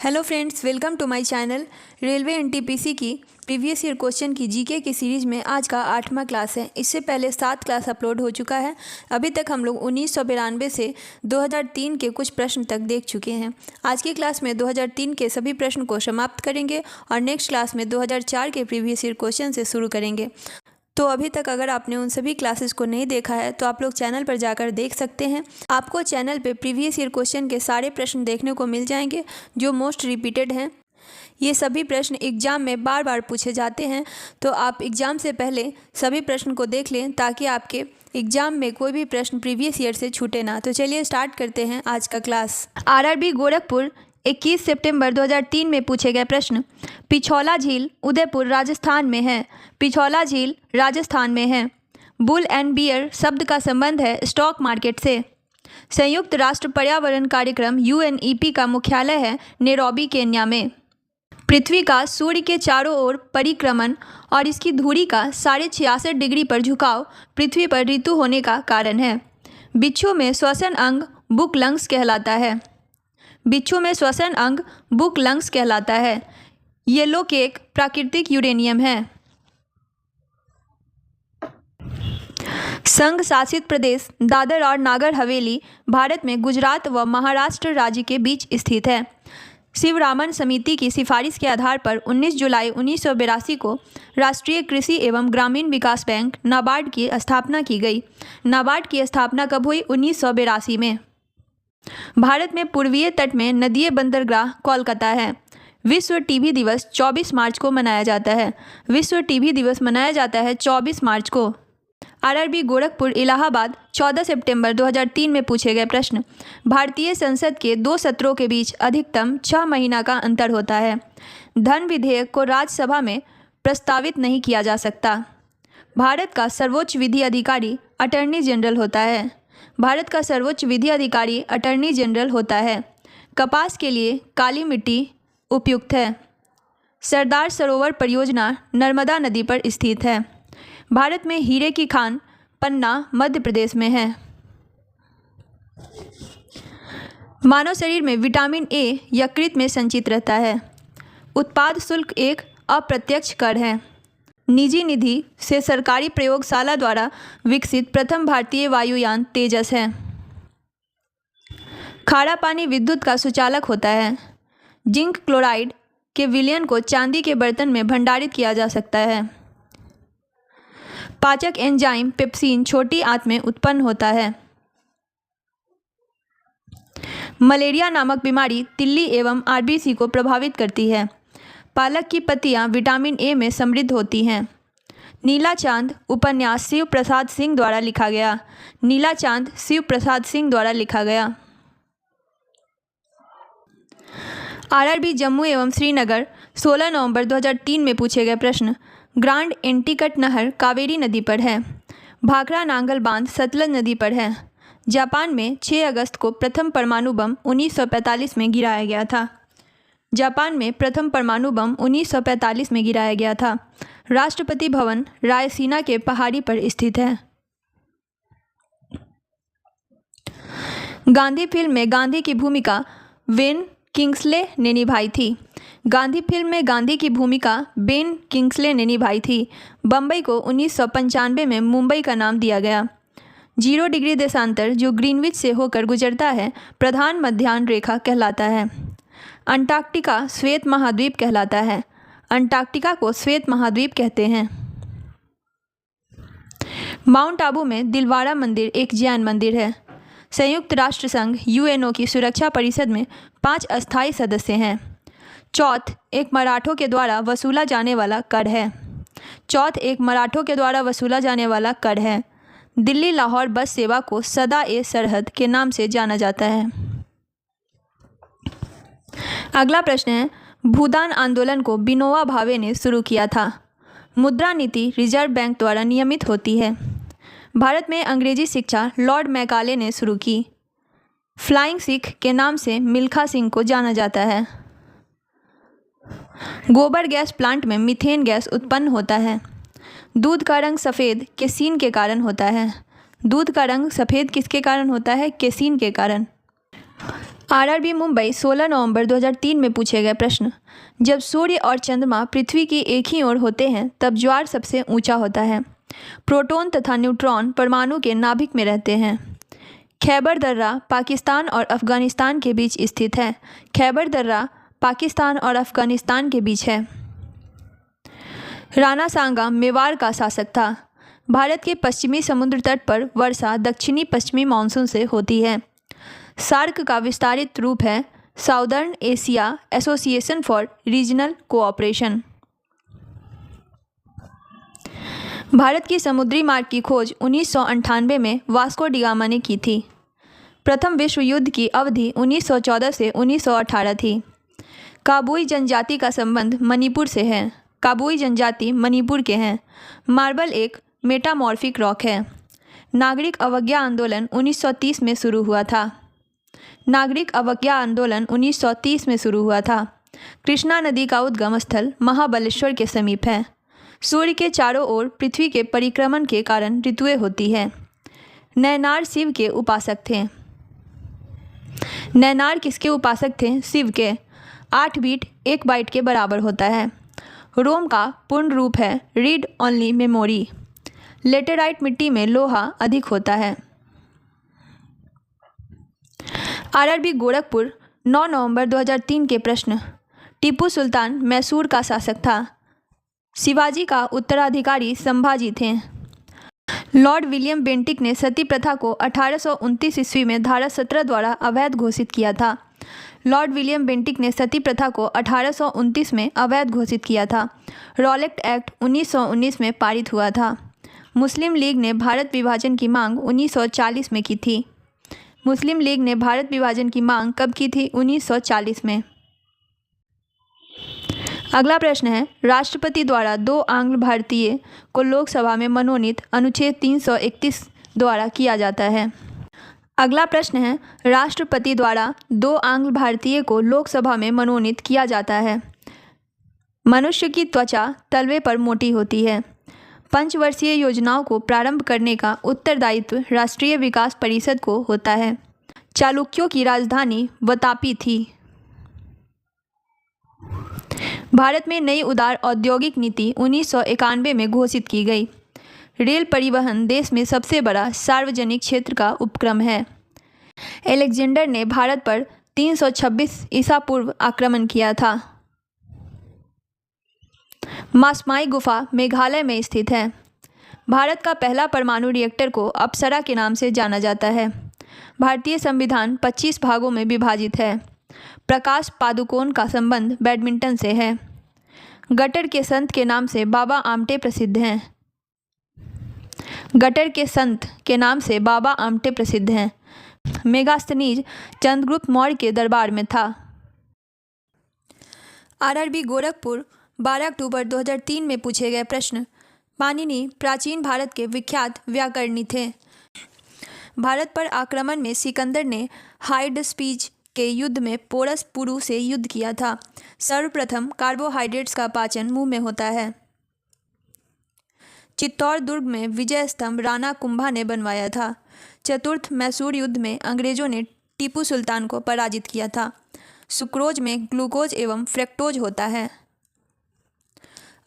Hello friends, welcome to my channel. Railway NTPC की previous year question की GK की series में आज का 8वां क्लास है। इससे पहले 7 क्लास अपलोड हो चुका है। अभी तक हम लोग 1992 से 2003 के कुछ प्रश्न तक देख चुके हैं। आज की क्लास में 2003 के सभी प्रश्न को समाप्त करेंगे और नेक्स्ट क्लास में 2004 के प्रीवियस ईयर क्वेश्चन से शुरू करेंगे। तो अभी तक अगर आपने उन सभी क्लासेस को नहीं देखा है तो आप लोग चैनल पर जाकर देख सकते हैं। आपको चैनल पे प्रीवियस ईयर क्वेश्चन के सारे प्रश्न देखने को मिल जाएंगे जो मोस्ट रिपीटेड हैं। ये सभी प्रश्न एग्जाम में बार बार पूछे जाते हैं, तो आप एग्ज़ाम से पहले सभी प्रश्न को देख लें ताकि आपके एग्जाम में कोई भी प्रश्न प्रीवियस ईयर से छूटे ना। तो चलिए स्टार्ट करते हैं आज का क्लास। आरआरबी गोरखपुर 21 सितंबर 2003 में पूछे गए प्रश्न। पिछौला झील उदयपुर राजस्थान में है। पिछौला झील राजस्थान में है। बुल एंड बियर शब्द का संबंध है स्टॉक मार्केट से। संयुक्त राष्ट्र पर्यावरण कार्यक्रम UNEP का मुख्यालय है नैरोबी केन्या में। पृथ्वी का सूर्य के चारों ओर परिक्रमण और इसकी धुरी का 66.5 डिग्री पर झुकाव पृथ्वी पर ऋतु होने का कारण है। बिच्छू में श्वसन अंग बुक लंग्स कहलाता है। बिच्छू में श्वसन अंग बुक लंग्स कहलाता है। येलो केक प्राकृतिक यूरेनियम है। संघ शासित प्रदेश दादर और नागर हवेली भारत में गुजरात व महाराष्ट्र राज्य के बीच स्थित है। शिवरामन समिति की सिफारिश के आधार पर 19 जुलाई 1982 को राष्ट्रीय कृषि एवं ग्रामीण विकास बैंक नाबार्ड की स्थापना की गई। नाबार्ड की स्थापना कब हुई? 1982 में। भारत में पूर्वीय तट में नदीय बंदरगाह कोलकाता है। विश्व टीबी दिवस 24 मार्च को मनाया जाता है। विश्व टीबी दिवस मनाया जाता है 24 मार्च को। आरआरबी गोरखपुर इलाहाबाद 14 सितंबर 2003 में पूछे गए प्रश्न। भारतीय संसद के 2 सत्रों के बीच अधिकतम 6 महीना का अंतर होता है। धन विधेयक को राज्यसभा में प्रस्तावित नहीं किया जा सकता। भारत का सर्वोच्च विधि अधिकारी अटॉर्नी जनरल होता है। भारत का सर्वोच्च विधि अधिकारी अटॉर्नी जनरल होता है। कपास के लिए काली मिट्टी उपयुक्त है। सरदार सरोवर परियोजना नर्मदा नदी पर स्थित है। भारत में हीरे की खान पन्ना मध्य प्रदेश में है। मानव शरीर में विटामिन ए यकृत में संचित रहता है। उत्पाद शुल्क एक अप्रत्यक्ष कर है। निजी निधि से सरकारी प्रयोगशाला द्वारा विकसित प्रथम भारतीय वायुयान तेजस है। खारा पानी विद्युत का सुचालक होता है। जिंक क्लोराइड के विलयन को चांदी के बर्तन में भंडारित किया जा सकता है। पाचक एंजाइम पेप्सिन छोटी आंत में उत्पन्न होता है। मलेरिया नामक बीमारी तिल्ली एवं आरबीसी को प्रभावित करती है। पालक की पत्तियां विटामिन ए में समृद्ध होती हैं। नीला चांद उपन्यास शिव प्रसाद सिंह द्वारा लिखा गया। नीला चांद शिव प्रसाद सिंह द्वारा लिखा गया। आरआरबी जम्मू एवं श्रीनगर 16 नवंबर 2003 में पूछे गए प्रश्न। ग्रांड एंटीकट नहर कावेरी नदी पर है। भाखड़ा नांगल बांध सतलज नदी पर है। जापान में 6 अगस्त को प्रथम परमाणु बम 1945 में गिराया गया था। जापान में प्रथम परमाणु बम 1945 में गिराया गया था। राष्ट्रपति भवन रायसीना के पहाड़ी पर स्थित है। गांधी फिल्म में गांधी की भूमिका बेन किंग्सले ने निभाई थी। गांधी फिल्म में गांधी की भूमिका बेन किंग्सले ने निभाई थी। बम्बई को 1995 में मुंबई का नाम दिया गया। 0 डिग्री देशांतर जो ग्रीनविच से होकर गुजरता है प्रधान मध्याह्न रेखा कहलाता है। अंटार्कटिका श्वेत महाद्वीप कहलाता है। अंटार्कटिका को श्वेत महाद्वीप कहते हैं। माउंट आबू में दिलवाड़ा मंदिर एक जैन मंदिर है। संयुक्त राष्ट्र संघ UNO की सुरक्षा परिषद में 5 अस्थायी सदस्य हैं। चौथ एक मराठों के द्वारा वसूला जाने वाला कर है। चौथ एक मराठों के द्वारा वसूला जाने वाला कर है। दिल्ली लाहौर बस सेवा को सदा ए सरहद के नाम से जाना जाता है। अगला प्रश्न है, भूदान आंदोलन को बिनोवा भावे ने शुरू किया था। मुद्रा नीति रिजर्व बैंक द्वारा नियमित होती है। भारत में अंग्रेजी शिक्षा लॉर्ड मैकाले ने शुरू की। फ्लाइंग सिख के नाम से मिल्खा सिंह को जाना जाता है। गोबर गैस प्लांट में मीथेन गैस उत्पन्न होता है। दूध का रंग सफ़ेद केसीन के कारण होता है। दूध का रंग सफ़ेद किसके कारण होता है? केसीन के कारण। आरआरबी मुंबई 16 नवंबर 2003 में पूछे गए प्रश्न। जब सूर्य और चंद्रमा पृथ्वी की एक ही ओर होते हैं तब ज्वार सबसे ऊंचा होता है। प्रोटॉन तथा न्यूट्रॉन परमाणु के नाभिक में रहते हैं। खैबर दर्रा पाकिस्तान और अफगानिस्तान के बीच स्थित है। खैबर दर्रा पाकिस्तान और अफगानिस्तान के बीच है। राणा सांगा मेवाड़ का शासक था। भारत के पश्चिमी समुद्र तट पर वर्षा दक्षिणी पश्चिमी मानसून से होती है। सार्क का विस्तारित रूप है southern Asia association for regional cooperation. Bharat की समुद्री मार्ग की खोज 1998 में वास्को डी गामा ने की थी। प्रथम विश्व युद्ध की अवधि 1914 से 1918 थी। काबुई जनजाति का संबंध मणिपुर से है। काबुई जनजाति मणिपुर के हैं। मार्बल एक मेटामॉर्फिक रॉक है। नागरिक अवज्ञा आंदोलन 1930 में शुरू हुआ था। नागरिक अवज्ञा आंदोलन 1930 में शुरू हुआ था। कृष्णा नदी का उद्गम स्थल महाबलेश्वर के समीप है। सूर्य के चारों ओर पृथ्वी के परिक्रमण के कारण ऋतुएं होती है। नैनार शिव के उपासक थे। नैनार किसके उपासक थे? शिव के। 8 बीट 1 बाइट के बराबर होता है। रोम का पूर्ण रूप है रीड ओनली मेमोरी। लेटेराइट मिट्टी में लोहा अधिक होता है। आरआरबी गोरखपुर 9 नवंबर 2003 के प्रश्न। टीपू सुल्तान मैसूर का शासक था। शिवाजी का उत्तराधिकारी संभाजी थे। लॉर्ड विलियम बेंटिक ने सती प्रथा को 1829 ईस्वी में धारा 17 द्वारा अवैध घोषित किया था। लॉर्ड विलियम बेंटिक ने सती प्रथा को 1829 में अवैध घोषित किया था। रॉलेट एक्ट 1919 में पारित हुआ था। मुस्लिम लीग ने भारत विभाजन की मांग 1940 में की थी। मुस्लिम लीग ने भारत विभाजन की मांग कब की थी? 1940 में। अगला प्रश्न है, राष्ट्रपति द्वारा 2 आंग्ल भारतीय को लोकसभा में मनोनीत अनुच्छेद 331 द्वारा किया जाता है। अगला प्रश्न है, राष्ट्रपति द्वारा 2 आंग्ल भारतीय को लोकसभा में मनोनीत किया जाता है। मनुष्य की त्वचा तलवे पर मोटी होती है। पंचवर्षीय योजनाओं को प्रारंभ करने का उत्तरदायित्व राष्ट्रीय विकास परिषद को होता है। चालुक्यों की राजधानी वतापी थी। भारत में नई उदार औद्योगिक नीति 1991 में घोषित की गई। रेल परिवहन देश में सबसे बड़ा सार्वजनिक क्षेत्र का उपक्रम है। अलेक्जेंडर ने भारत पर 326 ईसा पूर्व आक्रमण किया था। मासमाई गुफा मेघालय में स्थित है। भारत का पहला परमाणु रिएक्टर को अप्सरा के नाम से जाना जाता है। भारतीय संविधान 25 भागों में विभाजित है। प्रकाश पादुकोण का संबंध बैडमिंटन से है। गटर के संत के नाम से बाबा आमटे प्रसिद्ध हैं। गटर के संत के नाम से बाबा आमटे प्रसिद्ध हैं। मेगास्थनीज चंद्रगुप्त मौर्य के दरबार में था। आरआरबी गोरखपुर 12 अक्टूबर 2003 में पूछे गए प्रश्न। पाणिनि प्राचीन भारत के विख्यात व्याकरणी थे। भारत पर आक्रमण में सिकंदर ने हाइडस्पीच के युद्ध में पोरस पुरु से युद्ध किया था। सर्वप्रथम कार्बोहाइड्रेट्स का पाचन मुंह में होता है। चित्तौड़ दुर्ग में विजय स्तंभ राणा कुंभा ने बनवाया था। चतुर्थ मैसूर युद्ध में अंग्रेजों ने टीपू सुल्तान को पराजित किया था। सुक्रोज में ग्लूकोज एवं फ्रक्टोज होता है।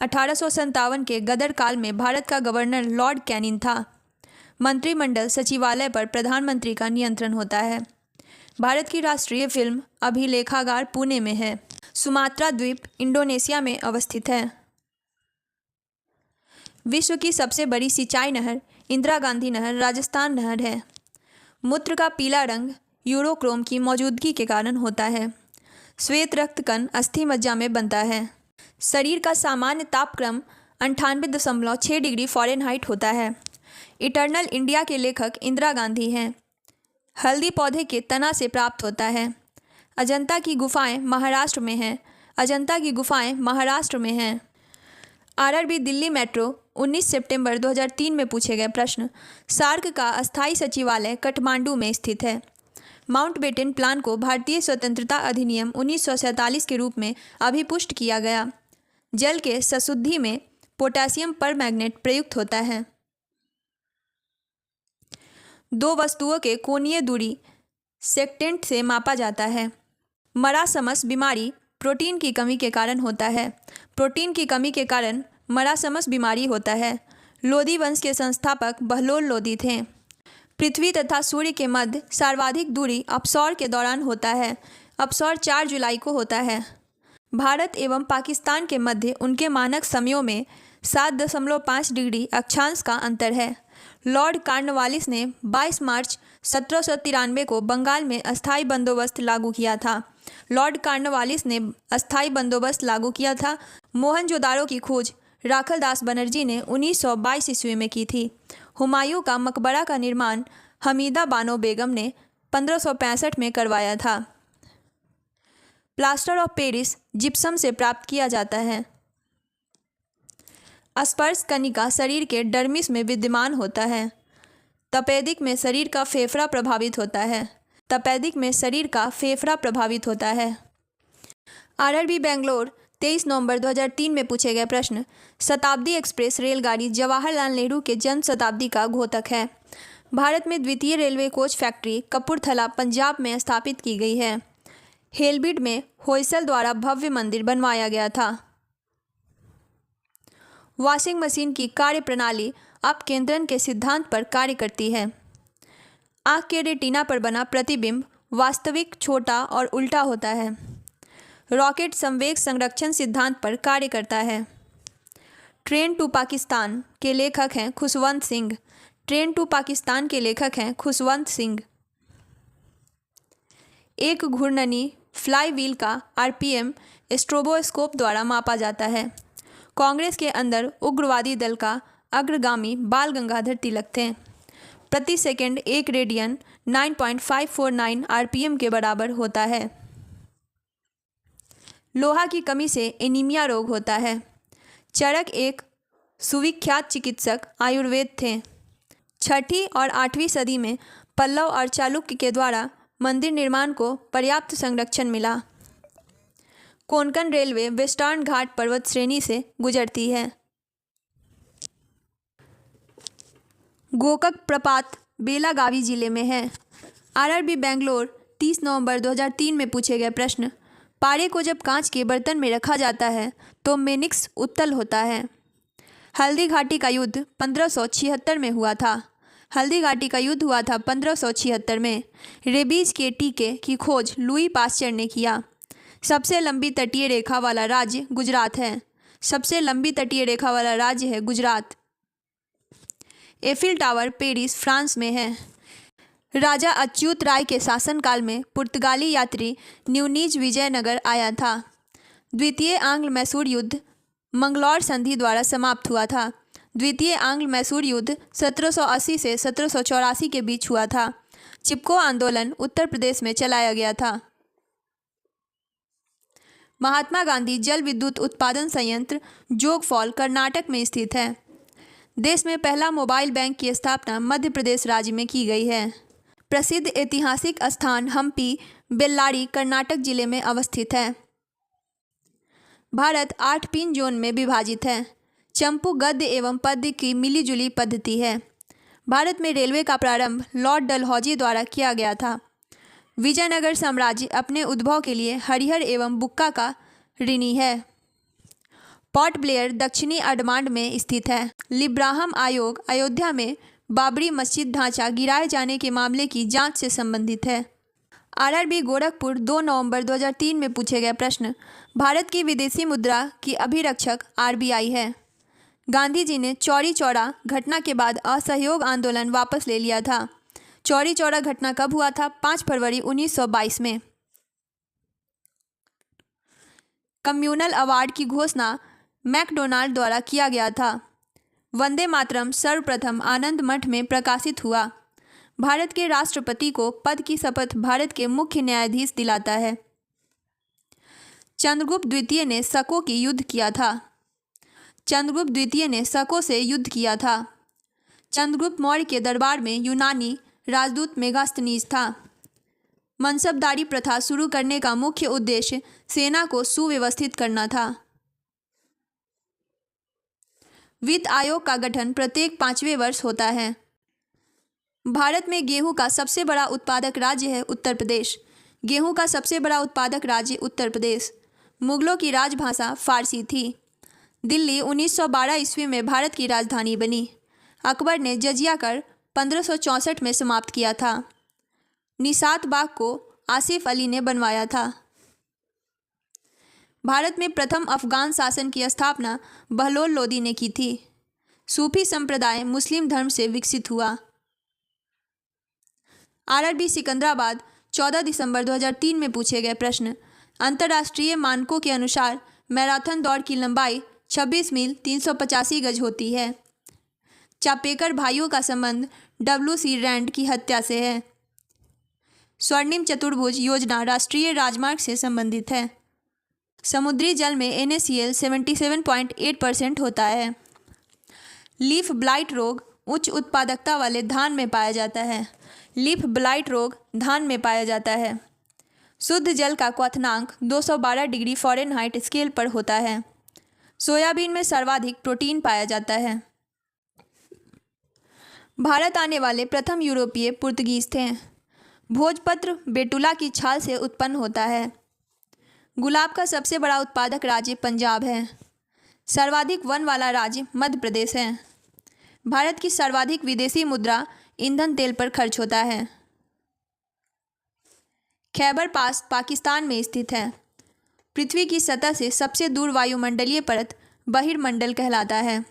1857 के गदर काल में भारत का गवर्नर लॉर्ड कैनिंग था। मंत्रिमंडल सचिवालय पर प्रधानमंत्री का नियंत्रण होता है। भारत की राष्ट्रीय फिल्म अभिलेखागार पुणे में है। सुमात्रा द्वीप इंडोनेशिया में अवस्थित है। विश्व की सबसे बड़ी सिंचाई नहर इंदिरा गांधी नहर राजस्थान नहर है। मूत्र का पीला रंग यूरोक्रोम की मौजूदगी के कारण होता है। श्वेत रक्त कण अस्थि मज्जा में बनता है। शरीर का सामान्य तापक्रम 98.6 डिग्री फ़ारेनहाइट होता है। इटर्नल इंडिया के लेखक इंदिरा गांधी हैं। हल्दी पौधे के तना से प्राप्त होता है। अजंता की गुफाएं महाराष्ट्र में हैं। अजंता की गुफाएं महाराष्ट्र में हैं। आरआरबी दिल्ली मेट्रो 19 सितंबर 2003 में पूछे गए प्रश्न। सार्क का अस्थायी सचिवालय काठमांडू में स्थित है। माउंटबेटन प्लान को भारतीय स्वतंत्रता अधिनियम 1947 के रूप में अभिपुष्ट किया गया। जल के सशुद्धि में पोटेशियम परमैंगनेट प्रयुक्त होता है। 2 वस्तुओं के कोणीय दूरी सेक्टेंट से मापा जाता है। मरासमस बीमारी प्रोटीन की कमी के कारण होता है। प्रोटीन की कमी के कारण मरासमस बीमारी होता है। लोदी वंश के संस्थापक बहलोल लोदी थे। पृथ्वी तथा सूर्य के मध्य सर्वाधिक दूरी अपसौर के दौरान होता है। अपसौर 4 जुलाई को होता है। भारत एवं पाकिस्तान के मध्य उनके मानक समयों में 7.5 डिग्री अक्षांश का अंतर है। लॉर्ड कॉर्नवालिस ने 22 मार्च 1793 को बंगाल में अस्थायी बंदोबस्त लागू किया था। लॉर्ड कॉर्नवालिस ने अस्थायी बंदोबस्त लागू किया था। मोहनजोदाड़ो की खोज राखलदास बनर्जी ने 1922 ईस्वी में की थी। हुमायूं का मकबरा का निर्माण हमीदा बानो बेगम ने 1565 में करवाया था। प्लास्टर ऑफ पेरिस जिप्सम से प्राप्त किया जाता है। स्पर्श कनिका शरीर के डर्मिस में विद्यमान होता है। तपेदिक में शरीर का फेफड़ा प्रभावित होता है। तपेदिक में शरीर का फेफड़ा प्रभावित होता है। आरआरबी बेंगलोर 23 नवंबर 2003 में पूछे गए प्रश्न। शताब्दी एक्सप्रेस रेलगाड़ी जवाहरलाल नेहरू के जन्म शताब्दी का घोतक है। भारत में द्वितीय railway coach factory Kapurthala Punjab में स्थापित की गई है। हेलबिड में होयसल द्वारा भव्य मंदिर बनवाया गया था। वॉशिंग मशीन की कार्य प्रणाली अपकेंद्रण के सिद्धांत पर कार्य करती है। आँख के रेटिना पर बना प्रतिबिंब वास्तविक, छोटा और उल्टा होता है। रॉकेट संवेग संरक्षण सिद्धांत पर कार्य करता है। ट्रेन टू पाकिस्तान के लेखक हैं खुशवंत सिंह। ट्रेन टू पाकिस्तान के लेखक हैं खुशवंत सिंह। एक घूर्णनी फ्लाई व्हील का आरपीएम स्ट्रोबोस्कोप द्वारा मापा जाता है। कांग्रेस के अंदर उग्रवादी दल का अग्रगामी बाल गंगाधर तिलक थे। प्रति सेकंड 1 रेडियन 9.549 आरपीएम के बराबर होता है। लोहा की कमी से एनीमिया रोग होता है। चरक एक सुविख्यात चिकित्सक आयुर्वेद थे। 6ठी और 8वीं सदी में पल्लव और चालुक्य के द्वारा मंदिर निर्माण को पर्याप्त संरक्षण मिला। कोंकण रेलवे वेस्टर्न घाट पर्वत श्रेणी से गुजरती है। गोकक प्रपात बेलागावी जिले में है। आरआरबी बेंगलोर 30 नवंबर 2003 में पूछे गए प्रश्न। पारे को जब कांच के बर्तन में रखा जाता है तो मेनिक्स उत्तल होता है। हल्दी घाटी का युद्ध 1576 में हुआ था। हल्दी घाटी का युद्ध हुआ था 1576 में। रेबीज के टीके की खोज लुई पास्चर ने किया। सबसे लंबी तटीय रेखा वाला राज्य गुजरात है। सबसे लंबी तटीय रेखा वाला राज्य है Gujarat. Eiffel tower Paris France में है। राजा अच्युत राय के शासनकाल में पुर्तगाली यात्री न्यूनीज विजयनगर आया था। द्वितीय आंग्ल मैसूर युद्ध मंगलौर संधि द्वारा समाप्त हुआ था। द्वितीय आंग्ल मैसूर युद्ध 1780 से 1784 के बीच हुआ था। चिपको आंदोलन उत्तर प्रदेश में चलाया गया था। महात्मा गांधी जल विद्युत उत्पादन संयंत्र जोगफॉल कर्नाटक में स्थित है। देश में पहला मोबाइल बैंक की स्थापना मध्य प्रदेश राज्य में की गई है। प्रसिद्ध ऐतिहासिक स्थान हम्पी बेल्लारी कर्नाटक जिले में अवस्थित है। भारत 8 पिन जोन में विभाजित है। चंपू गद्य एवं पद्य की मिलीजुली पद्धति है। भारत में रेलवे का प्रारंभ लॉर्ड डलहौजी द्वारा किया गया था। विजयनगर साम्राज्य अपने उद्भव के लिए हरिहर एवं बुक्का का ऋणी है। पोर्ट ब्लेयर दक्षिणी अंडमान में स्थित है। लिब्राहम आयोग अयोध्या में बाबरी मस्जिद ढांचा गिराए जाने के मामले की जांच से संबंधित है। आरआरबी गोरखपुर 2 नवंबर 2003 में पूछे गए प्रश्न। भारत की विदेशी मुद्रा की अभिरक्षक आरबीआई है। गांधी जी ने चौरी चौरा घटना के बाद असहयोग आंदोलन वापस ले लिया था। चौरी चौरा घटना कब हुआ था? 5 फरवरी 1922 में। कम्युनल अवार्ड की घोषणा मैकडोनाल्ड द्वारा किया गया था। वंदे मातरम सर्वप्रथम आनंद मठ में प्रकाशित हुआ। भारत के राष्ट्रपति को पद की शपथ भारत के मुख्य न्यायाधीश दिलाता है। चंद्रगुप्त द्वितीय ने शकों की युद्ध किया था। चंद्रगुप्त द्वितीय ने शकों से युद्ध किया था। चंद्रगुप्त मौर्य के दरबार में यूनानी राजदूत मेगास्थनीज था। मनसबदारी प्रथा शुरू करने का मुख्य उद्देश्य सेना को सुव्यवस्थित करना था। वित्त आयोग का गठन प्रत्येक 5वें वर्ष होता है। भारत में गेहूं का सबसे बड़ा उत्पादक राज्य है उत्तर प्रदेश। गेहूं का सबसे बड़ा उत्पादक राज्य उत्तर प्रदेश। मुगलों की राजभाषा फारसी थी। दिल्ली 1912 ईस्वी में भारत की राजधानी बनी। अकबर ने जजिया कर 1564 में समाप्त किया था। निसात बाग को आसिफ अली ने बनवाया था। भारत में प्रथम अफगान शासन की स्थापना बहलोल लोदी ने की थी। सूफी संप्रदाय मुस्लिम धर्म से विकसित हुआ। आरआरबी सिकंदराबाद 14 दिसंबर 2003 में पूछे गए प्रश्न। अंतर्राष्ट्रीय मानकों के अनुसार मैराथन दौड़ की लंबाई 26 मील 385 गज होती है। चापेकर भाइयों का संबंध WC रैंड की हत्या से है। स्वर्णिम चतुर्भुज योजना राष्ट्रीय राजमार्ग से संबंधित है। समुद्री जल में NaCl 77.8% होता है। लीफ ब्लाइट रोग उच्च उत्पादकता वाले धान में पाया जाता है। लीफ ब्लाइट रोग धान में पाया जाता है। शुद्ध जल का क्वथनांक 212 डिग्री फ़ारेनहाइट स्केल पर होता है। सोयाबीन में सर्वाधिक प्रोटीन पाया जाता है। भारत आने वाले प्रथम यूरोपीय पुर्तगीज थे। भोजपत्र बेटुला की छाल से उत्पन्न होता है। गुलाब का सबसे बड़ा उत्पादक राज्य पंजाब है। सर्वाधिक वन वाला राज्य मध्य प्रदेश है। भारत की सर्वाधिक विदेशी मुद्रा ईंधन तेल पर खर्च होता है। खैबर पास पाकिस्तान में स्थित है। पृथ्वी की सतह से सबसे दूर वायुमंडलीय परत बहिर्मंडल कहलाता है।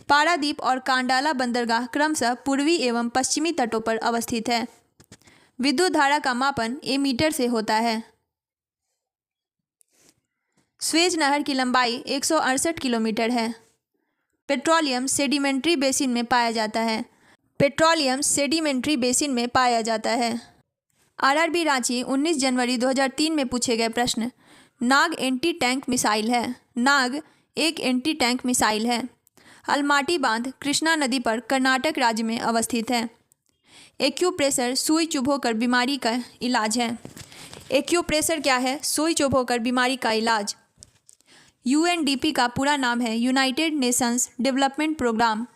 पारादीप और कांडाला बंदरगाह क्रमशः पूर्वी एवं पश्चिमी तटों पर अवस्थित है। विद्युत धारा का मापन एमीटर से होता है। स्वेज नहर की लंबाई 168 किलोमीटर है। पेट्रोलियम सेडिमेंट्री बेसिन में पाया जाता है। पेट्रोलियम सेडिमेंट्री बेसिन में पाया जाता है। आरआरबी रांची 19 जनवरी 2003 में पूछे गए प्रश्न। नाग एंटी टैंक मिसाइल है। नाग एक एंटी टैंक मिसाइल है। अलमाटी बांध कृष्णा नदी पर कर्नाटक राज्य में अवस्थित है। एक्यूप्रेशर सुई चुभोकर बीमारी का इलाज है। एक्यूप्रेशर क्या है? सुई चुभोकर बीमारी का इलाज। UNDP का पूरा नाम है यूनाइटेड नेशंस डेवलपमेंट प्रोग्राम।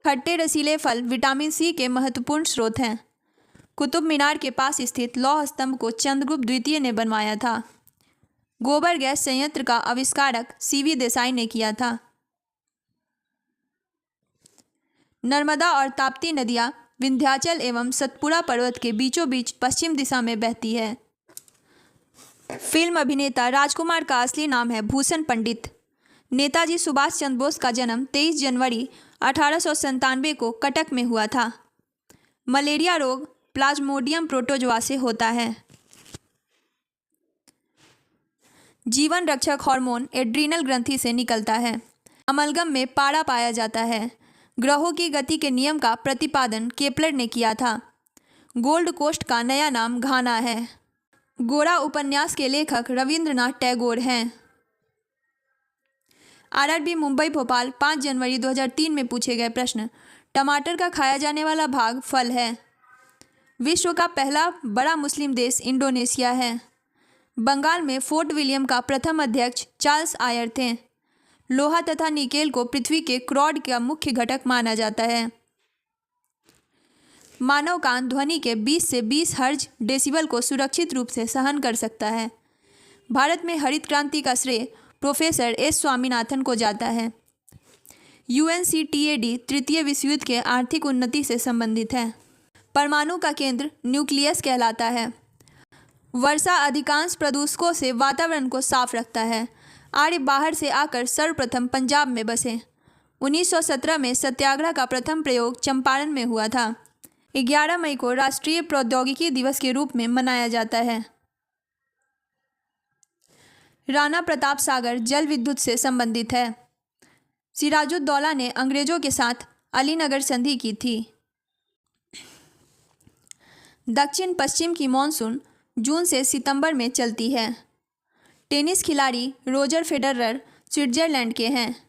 खट्टे रसीले फल विटामिन C के महत्वपूर्ण स्रोत हैं। कुतुब मीनार के पास स्थित लौह स्तंभ को चंद्रगुप्त द्वितीय ने बनवाया था। गोबर गैस संयंत्र का आविष्कारक CV देसाई ने किया था। नर्मदा और ताप्ती नदियां विंध्याचल एवं सतपुड़ा पर्वत के बीचों बीच पश्चिम दिशा में बहती है। फिल्म अभिनेता राजकुमार का असली नाम है भूषण पंडित। नेताजी सुभाष चंद्र बोस का जन्म 23 जनवरी 1897 को कटक में हुआ था। मलेरिया रोग प्लाज्मोडियम प्रोटोजोआ से होता है। जीवन रक्षक हार्मोन एड्रीनल ग्रंथि से निकलता है। अमलगम में पारा पाया जाता है। ग्रहों की गति के नियम का प्रतिपादन केपलर ने किया था। गोल्ड कोस्ट का नया नाम घाना है। गोरा उपन्यास के लेखक रविंद्रनाथ टैगोर हैं। आरआरबी मुंबई भोपाल 5 जनवरी 2003 में पूछे गए प्रश्न। टमाटर का खाया जाने वाला भाग फल है। विश्व का पहला बड़ा मुस्लिम देश इंडोनेशिया है। बंगाल में फोर्ट विलियम का प्रथम अध्यक्ष चार्ल्स आयर थे। लोहा तथा निकेल को पृथ्वी के क्रॉड का मुख्य घटक माना जाता है। मानव कान ध्वनि के 20 से 20 हर्ट्ज डेसिबल को सुरक्षित रूप से सहन कर सकता है। भारत में हरित क्रांति का श्रेय प्रोफेसर S स्वामीनाथन को जाता है। UNCTAD तृतीय विश्व युद्ध के आर्थिक उन्नति से संबंधित है। परमाणु का केंद्र न्यूक्लियस कहलाता है। वर्षा अधिकांश प्रदूषकों से वातावरण को साफ रखता है। आर्य बाहर से आकर सर्वप्रथम पंजाब में बसे। 1917 में सत्याग्रह का प्रथम प्रयोग चंपारण में हुआ था। 11 मई को राष्ट्रीय प्रौद्योगिकी दिवस के रूप में मनाया जाता है। राणा प्रताप सागर जल विद्युत से संबंधित है। सिराजुद्दौला ने अंग्रेजों के साथ अलीनगर संधि की थी। दक्षिण पश्चिम की मॉनसून जून से सितंबर में चलती है। टेनिस खिलाड़ी रोजर फेडरर स्विट्जरलैंड के हैं।